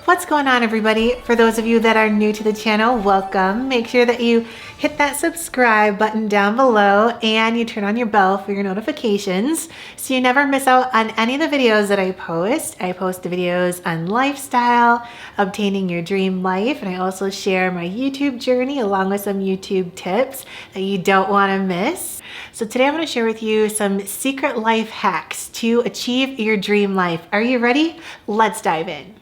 What's going on, everybody? For those of you that are new to the channel, welcome. Make sure that you hit that subscribe button down below and you turn on your bell for your notifications so you never miss out on any of the videos that I post. I post the videos on lifestyle, obtaining your dream life, and I also share my YouTube journey along with some YouTube tips that you don't want to miss. So today I'm going to share with you some secret life hacks to achieve your dream life. Are you ready? Let's dive in.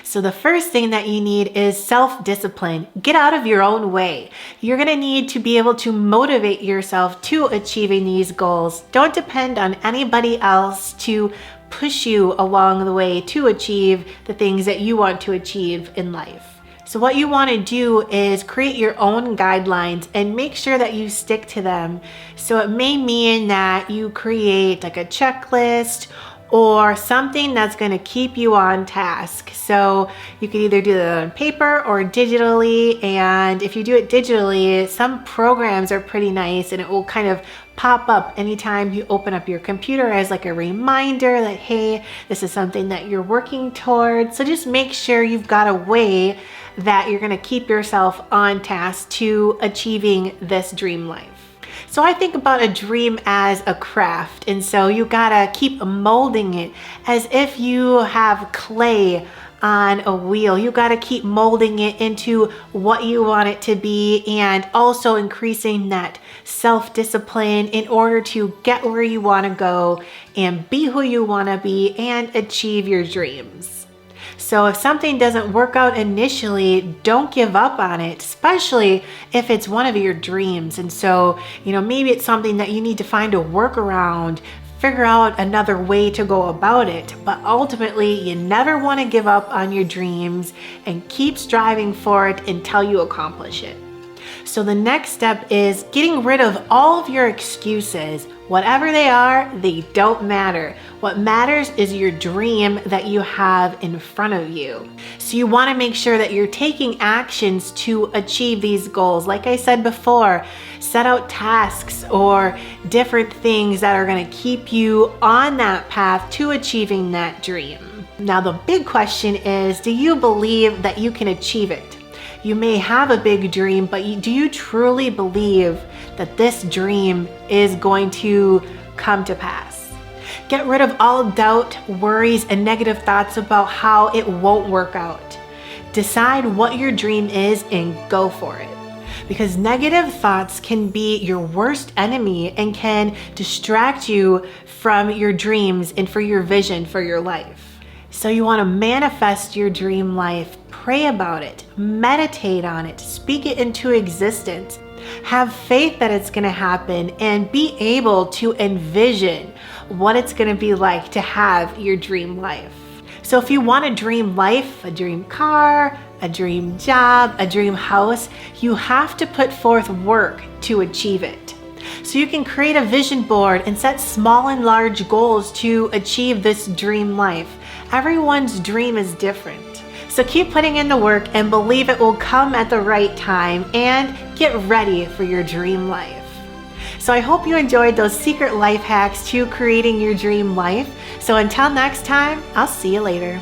So the first thing that you need is self-discipline. Get out of your own way. You're going to need to be able to motivate yourself to achieving these goals. Don't depend on anybody else to push you along the way to achieve the things that you want to achieve in life. So what you want to do is create your own guidelines and make sure that you stick to them. So it may mean that you create like a checklist or something that's going to keep you on task. So you can either do that on paper or digitally. And if you do it digitally, some programs are pretty nice and it will kind of pop up anytime you open up your computer as like a reminder that, hey, this is something that you're working towards. So just make sure you've got a way that you're going to keep yourself on task to achieving this dream life. So I think about a dream as a craft, and so you gotta keep molding it as if you have clay on a wheel. You gotta keep molding it into what you want it to be and also increasing that self-discipline in order to get where you wanna go and be who you wanna be and achieve your dreams. So if something doesn't work out initially, don't give up on it, especially if it's one of your dreams. And so, maybe it's something that you need to find a workaround, figure out another way to go about it. But ultimately, you never want to give up on your dreams and keep striving for it until you accomplish it. So the next step is getting rid of all of your excuses. Whatever they are, they don't matter. What matters is your dream that you have in front of you. So you want to make sure that you're taking actions to achieve these goals. Like I said before, set out tasks or different things that are going to keep you on that path to achieving that dream. Now the big question is, do you believe that you can achieve it? You may have a big dream, but do you truly believe that this dream is going to come to pass? Get rid of all doubt, worries, and negative thoughts about how it won't work out. Decide what your dream is and go for it. Because negative thoughts can be your worst enemy and can distract you from your dreams and for your vision for your life. So you want to manifest your dream life, pray about it, meditate on it, speak it into existence, have faith that it's going to happen, and be able to envision what it's going to be like to have your dream life. So if you want a dream life, a dream car, a dream job, a dream house, you have to put forth work to achieve it. So you can create a vision board and set small and large goals to achieve this dream life. Everyone's dream is different. So keep putting in the work and believe it will come at the right time and get ready for your dream life. So I hope you enjoyed those secret life hacks to creating your dream life. So until next time, I'll see you later.